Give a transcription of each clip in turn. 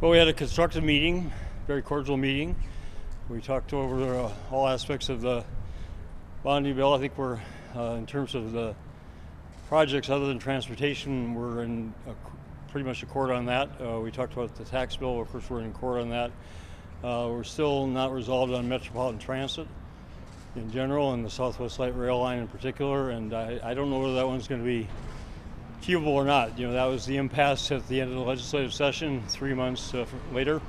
Well, we had a constructive meeting, very cordial meeting. We talked over all aspects of the bonding bill. I think we're, in terms of the projects other than transportation, we're in pretty much accord on that. We talked about the tax bill, of course we're in accord on that. We're still not resolved on metropolitan transit in general and the Southwest Light Rail line in particular, and I don't know whether that one's going to be achievable or not. You know, that was the impasse at the end of the legislative session 3 months later.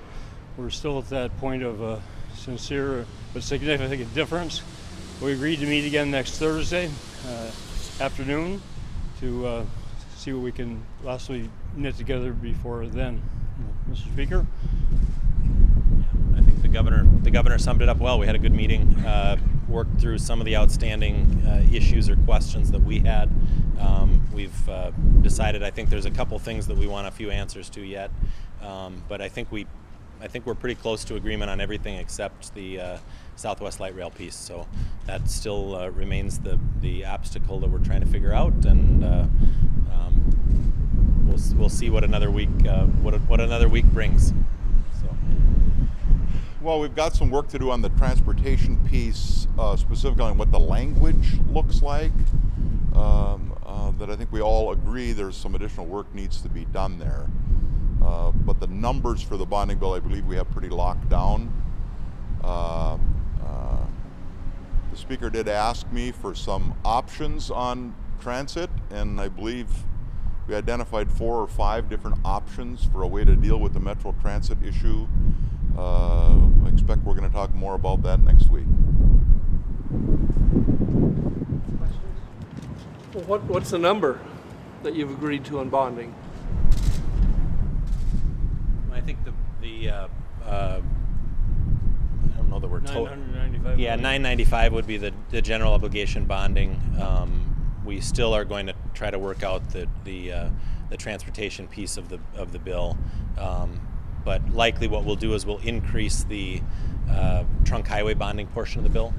We're still at that point of a sincere but significant difference. We agreed to meet again next Thursday afternoon to see what we can possibly knit together before then. Mr. Speaker? I think the governor summed it up well. We had a good meeting, worked through some of the outstanding issues or questions that we had. We've decided, I think there's a couple things that we want a few answers to yet, but I think we're pretty close to agreement on everything except the Southwest Light Rail piece. So that still remains the obstacle that we're trying to figure out, and we'll see what another week brings. So. Well, we've got some work to do on the transportation piece, specifically on what the language looks like. That I think we all agree there's some additional work needs to be done there. But the numbers for the bonding bill, I believe we have pretty locked down. The speaker did ask me for some options on transit, and I believe we identified 4 or 5 different options for a way to deal with the Metro Transit issue. I expect we're going to talk more about that next week. Well, what's the number that you've agreed to on bonding? I think I don't know that we're total. $995. Yeah, $995 would be the general obligation bonding. We still are going to try to work out the transportation piece of the bill, but likely what we'll do is we'll increase the trunk highway bonding portion of the bill.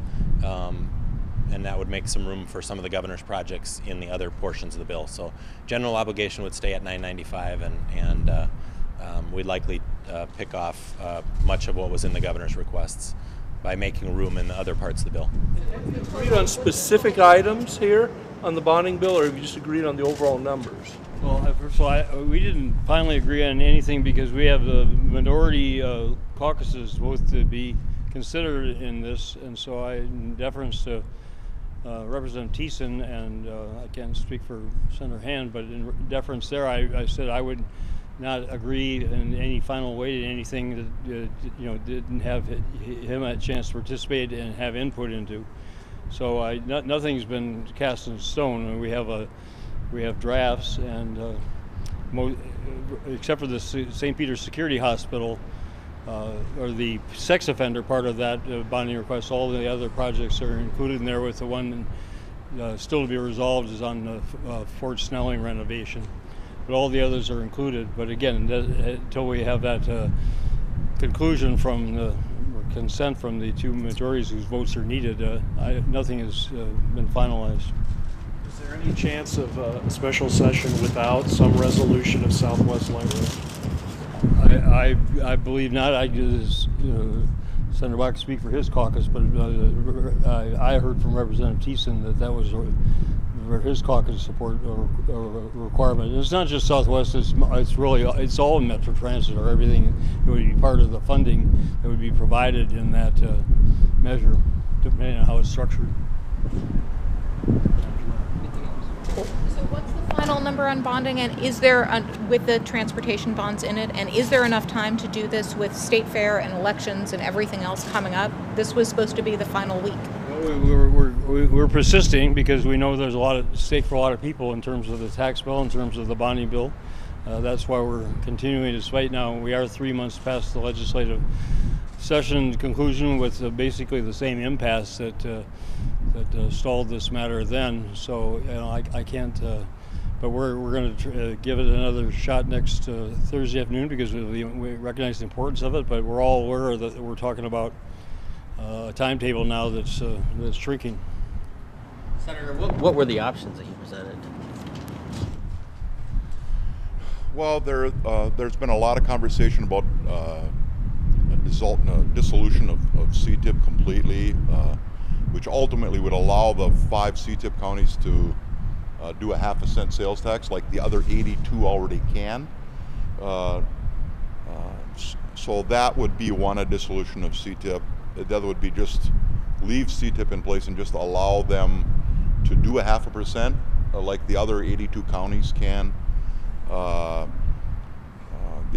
And that would make some room for some of the governor's projects in the other portions of the bill. So general obligation would stay at $995, and we'd likely pick off much of what was in the governor's requests by making room in the other parts of the bill. Have you agreed on specific items here on the bonding bill, or have you just agreed on the overall numbers? Well, first of all, we didn't finally agree on anything because we have the minority caucuses both to be considered in this, and so in deference to Representative Thiessen, and I can't speak for Senator Hand, but in deference there, I said I would not agree in any final way to anything that didn't have him a chance to participate and have input into. So nothing's been cast in stone. We have drafts, and except for the St. Peter's Security Hospital, or the sex offender part of that bonding request, all the other projects are included in there, with the one still to be resolved is on the Fort Snelling renovation. But all the others are included. But again, until we have that conclusion from or consent from the 2 majorities whose votes are needed, nothing has been finalized. Is there any chance of a special session without some resolution of Southwest Light Rail? I believe not. Senator Bakk speak for his caucus, but I heard from Representative Thiessen that was his caucus support requirement. And it's not just Southwest. It's all Metro Transit, or everything that would be part of the funding that would be provided in that measure, depending on how it's structured. So what's the final number on bonding, and is there, with the transportation bonds in it, and is there enough time to do this with state fair and elections and everything else coming up? This was supposed to be the final week. We're persisting because we know there's a lot at stake for a lot of people in terms of the tax bill, in terms of the bonding bill. That's why we're continuing to fight now. We are 3 months past the legislative session conclusion with basically the same impasse that stalled this matter then. So I can't, but we're going to give it another shot next Thursday afternoon because we recognize the importance of it. But we're all aware that we're talking about a timetable now that's shrinking. Senator, what were the options that you presented? Well, there's been a lot of conversation about dissolution of CTIP completely, which ultimately would allow the 5 CTIP counties to do a half a cent sales tax like the other 82 already can. So that would be one, a dissolution of CTIP. The other would be just leave CTIP in place and just allow them to do a 0.5% like the other 82 counties can. The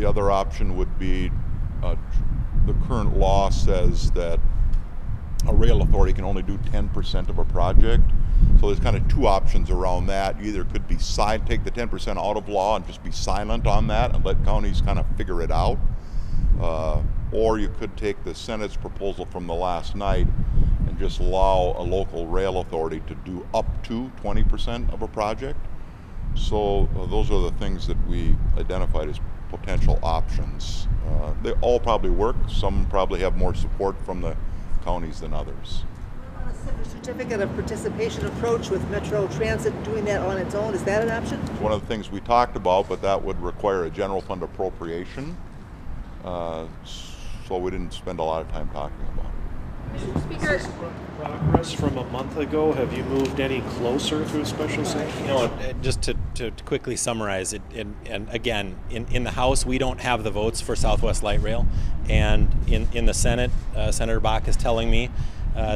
other option would be the current law says that a rail authority can only do 10% of a project. So there's kind of 2 options around that. You either could be take the 10% out of law and just be silent on that and let counties kind of figure it out. Or you could take the Senate's proposal from the last night and just allow a local rail authority to do up to 20% of a project. So those are the things that we identified as potential options. They all probably work. Some probably have more support from the counties than others. What about a certificate of participation approach with Metro Transit doing that on its own? Is that an option? It's one of the things we talked about, but that would require a general fund appropriation. So we didn't spend a lot of time talking about it. Speaker, Progress from a month ago, have you moved any closer to a special session? You know, just to quickly summarize it, and again, in the House, we don't have the votes for Southwest Light Rail, and in the Senate, Senator Bakk is telling me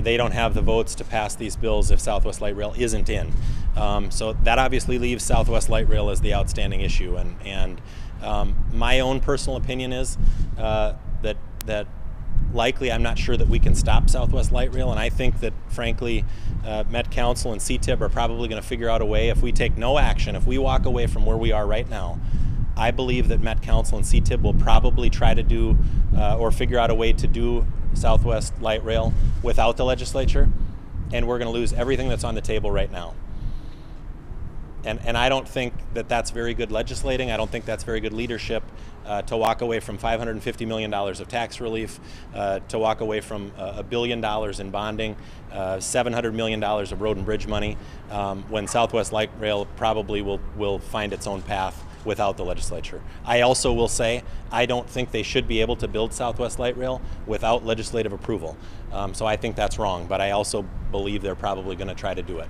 they don't have the votes to pass these bills if Southwest Light Rail isn't in. So that obviously leaves Southwest Light Rail as the outstanding issue, and my own personal opinion is that likely I'm not sure that we can stop Southwest Light Rail, and I think that frankly Met Council and CTIB are probably going to figure out a way, if we take no action, if we walk away from where we are right now, I believe that Met Council and CTIB will probably try to do or figure out a way to do Southwest Light Rail without the legislature, and we're going to lose everything that's on the table right now. And I don't think that that's very good legislating. I don't think that's very good leadership to walk away from $550 million of tax relief, to walk away from $1 billion in bonding, $700 million of road and bridge money, when Southwest Light Rail probably will find its own path without the legislature. I also will say I don't think they should be able to build Southwest Light Rail without legislative approval. So I think that's wrong, but I also believe they're probably going to try to do it.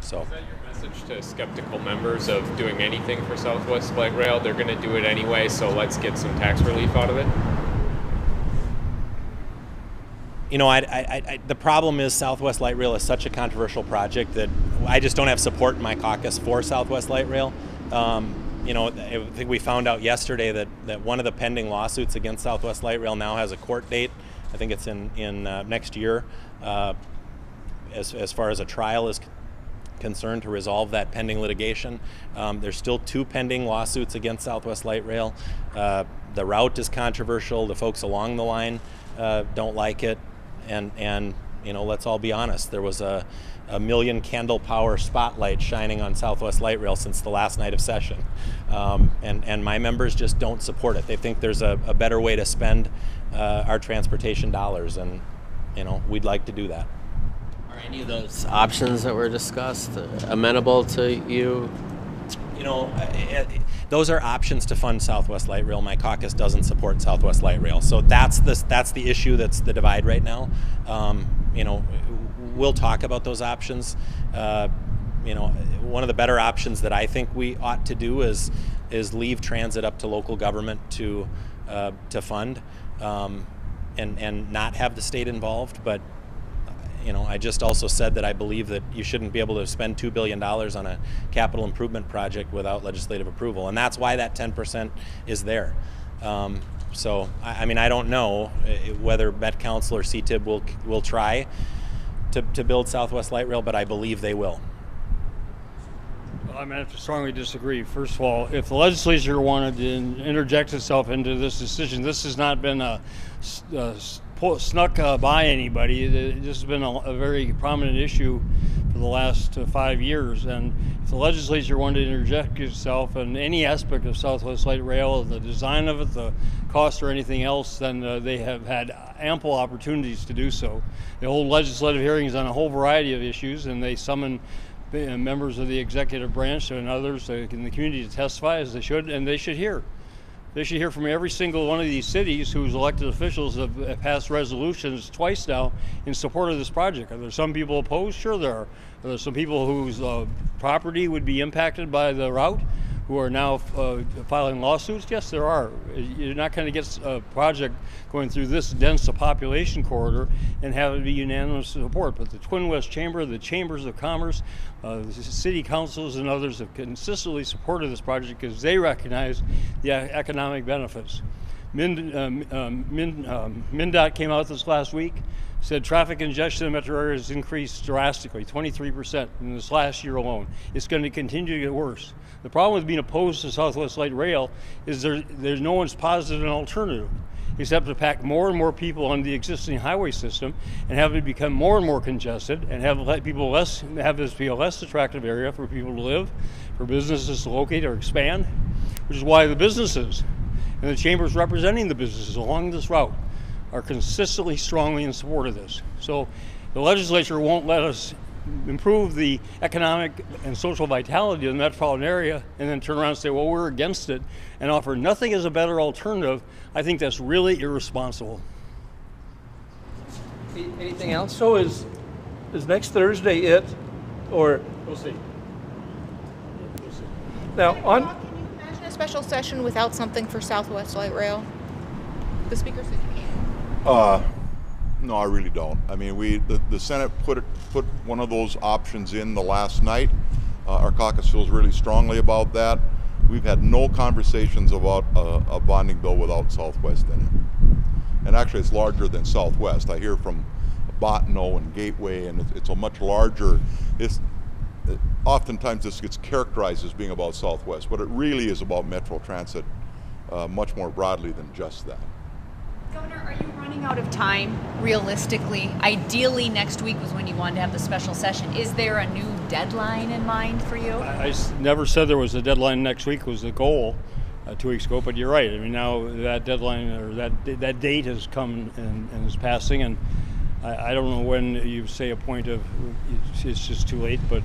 So. Is that your message to skeptical members of doing anything for Southwest Light Rail? They're going to do it anyway, so let's get some tax relief out of it? You know, the problem is Southwest Light Rail is such a controversial project that I just don't have support in my caucus for Southwest Light Rail. You know, I think we found out yesterday that one of the pending lawsuits against Southwest Light Rail now has a court date. I think it's in next year, as far as a trial is concerned, to resolve that pending litigation. There's still 2 pending lawsuits against Southwest Light Rail. The route is controversial. The folks along the line don't like it, and you know, let's all be honest. There was a million candle power spotlight shining on Southwest Light Rail since the last night of session, and my members just don't support it. They think there's a better way to spend our transportation dollars, and you know, we'd like to do that. Are any of those options that were discussed amenable to you? You know, those are options to fund Southwest Light Rail. My caucus doesn't support Southwest Light Rail, so that's the issue, that's the divide right now. You know, we'll talk about those options. You know, one of the better options that I think we ought to do is leave transit up to local government to fund, and not have the state involved. But you know, I just also said that I believe that you shouldn't be able to spend $2 billion on a capital improvement project without legislative approval, and that's why that 10% is there. So, I mean, I don't know whether Met Council or CTIB will try to build Southwest Light Rail, but I believe they will. Well, I mean, I have to strongly disagree. First of all, if the legislature wanted to interject itself into this decision, this has not been snuck by anybody. This has been a very prominent issue for the last 5 years, and if the legislature wanted to interject itself in any aspect of Southwest Light Rail, the design of it, the cost, or anything else, then they have had ample opportunities to do so. They hold legislative hearings on a whole variety of issues, and they summon the members of the executive branch and others in the community to testify as they should, and they should hear. They should hear from every single one of these cities whose elected officials have passed resolutions twice now in support of this project. Are there some people opposed? Sure there are. Are there some people whose property would be impacted by the route who are now filing lawsuits? Yes, there are. You're not going to get a project going through this dense a population corridor and have it be unanimous support. But the Twin West Chamber, the Chambers of Commerce, the city councils and others have consistently supported this project because they recognize the economic benefits. MnDOT came out this last week, said traffic congestion in metro areas has increased drastically, 23% in this last year alone. It's going to continue to get worse. The problem with being opposed to Southwest Light Rail is there's no one's positive an alternative, except to pack more and more people on the existing highway system and have it become more and more congested and have this be a less attractive area for people to live, for businesses to locate or expand, which is why the businesses and the chambers representing the businesses along this route are consistently strongly in support of this. So the legislature won't let us improve the economic and social vitality of the metropolitan area and then turn around and say, well, we're against it and offer nothing as a better alternative. I think that's really irresponsible. Anything else? So is next Thursday it, or We'll see. now on? Can you imagine a special session without something for Southwest Light Rail? The speaker said you can't. No, I really don't. I mean, the Senate put one of those options in the last night. Our caucus feels really strongly about that. We've had no conversations about a bonding bill without Southwest in it. And actually, it's larger than Southwest. I hear from Botno and Gateway, and it's a much larger. Oftentimes, this gets characterized as being about Southwest, but it really is about Metro Transit much more broadly than just that. Governor, are you running out of time realistically? Ideally, next week was when you wanted to have the special session. Is there a new deadline in mind for you? I never said there was a deadline next week was the goal 2 weeks ago, but you're right. I mean, now that deadline or that date has come and is passing, and I don't know when you say a point of it's just too late, but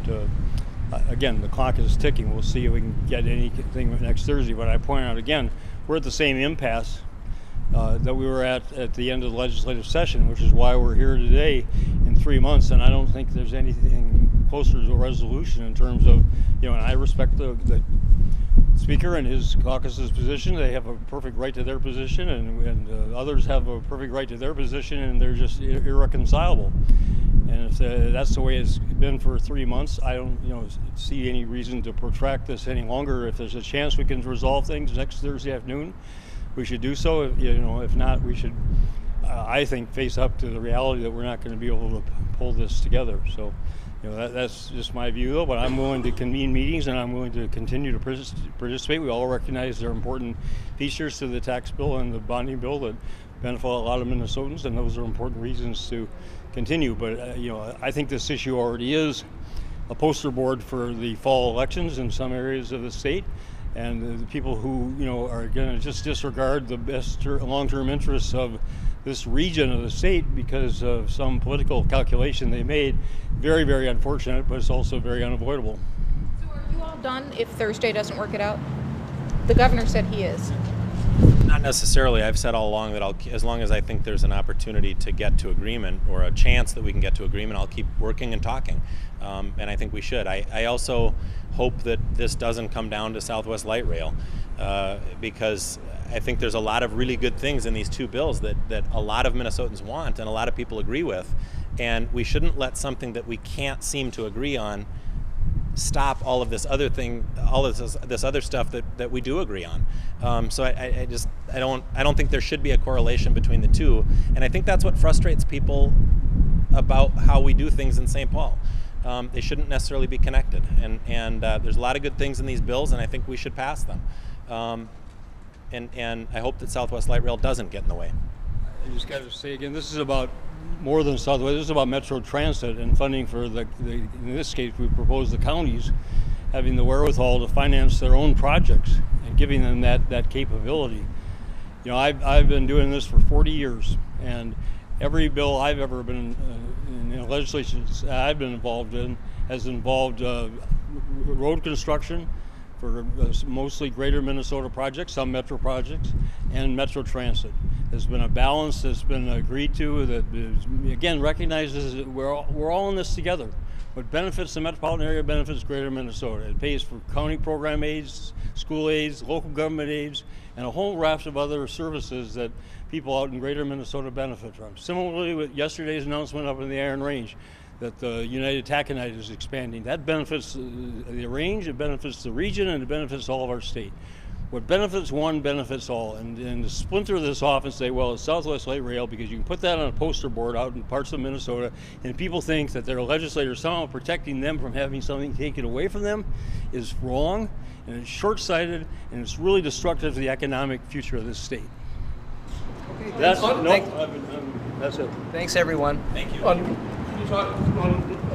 again, the clock is ticking. We'll see if we can get anything next Thursday, but I point out again, we're at the same impasse that we were at the end of the legislative session, which is why we're here today in 3 months, and I don't think there's anything closer to a resolution in terms of, and I respect the Speaker and his caucus's position. They have a perfect right to their position, and others have a perfect right to their position, and they're just irreconcilable. And if that's the way it's been for 3 months, I don't see any reason to protract this any longer. If there's a chance we can resolve things next Thursday afternoon, we should do so. If not, we should, I think, face up to the reality that we're not going to be able to pull this together. So, that's just my view, though. But I'm willing to convene meetings, and I'm willing to continue to participate. We all recognize there are important features to the tax bill and the bonding bill that benefit a lot of Minnesotans, and those are important reasons to continue. But I think this issue already is a poster board for the fall elections in some areas of the state. And the people who are going to just disregard the best long-term interests of this region of the state because of some political calculation they made, very, very unfortunate, but it's also very unavoidable. So are you all done if Thursday doesn't work it out? The governor said he is. Not necessarily. I've said all along that as long as I think there's an opportunity to get to agreement or a chance that we can get to agreement, I'll keep working and talking. And I think we should. I also hope that this doesn't come down to Southwest Light Rail because I think there's a lot of really good things in these two bills that a lot of Minnesotans want and a lot of people agree with. And we shouldn't let something that we can't seem to agree on stop all of this other thing, all of this other stuff that we do agree on. So I don't think there should be a correlation between the two, and I think that's what frustrates people about how we do things in St. Paul. They shouldn't necessarily be connected, and there's a lot of good things in these bills, and I think we should pass them. And I hope that Southwest Light Rail doesn't get in the way. I just got to say again, this is about more than Southwest. This is about Metro Transit and funding for in this case, we propose the counties having the wherewithal to finance their own projects and giving them that capability. I've been doing this for 40 years, and every bill I've ever been in legislation I've been involved in has involved road construction for mostly greater Minnesota projects, some metro projects, and metro transit. There's been a balance that's been agreed to that is, again, recognizes that we're all in this together. What benefits the metropolitan area benefits greater Minnesota. It pays for county program aids, school aids, local government aids, and a whole raft of other services that people out in greater Minnesota benefit from. Similarly, with yesterday's announcement up in the Iron Range that the United Taconite is expanding. That benefits the range, it benefits the region, and it benefits all of our state. What benefits one benefits all, and to splinter this off and say, well, it's Southwest Light Rail, because you can put that on a poster board out in parts of Minnesota, and people think that their legislators somehow protecting them from having something taken away from them, is wrong, and it's short-sighted, and it's really destructive to the economic future of this state. Okay, That's thanks. it. Thanks, everyone. Thank you. Can you talk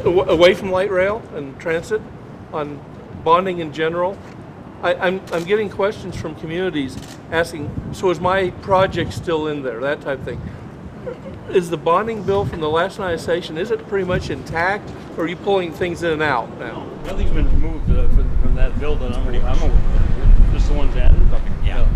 away from light rail and transit, on bonding in general? I'm getting questions from communities asking, so is my project still in there, that type of thing. Is the bonding bill from the last night session, is it pretty much intact, or are you pulling things in and out now? Nothing's been removed from that bill that I'm aware of. Just the ones added? Yeah.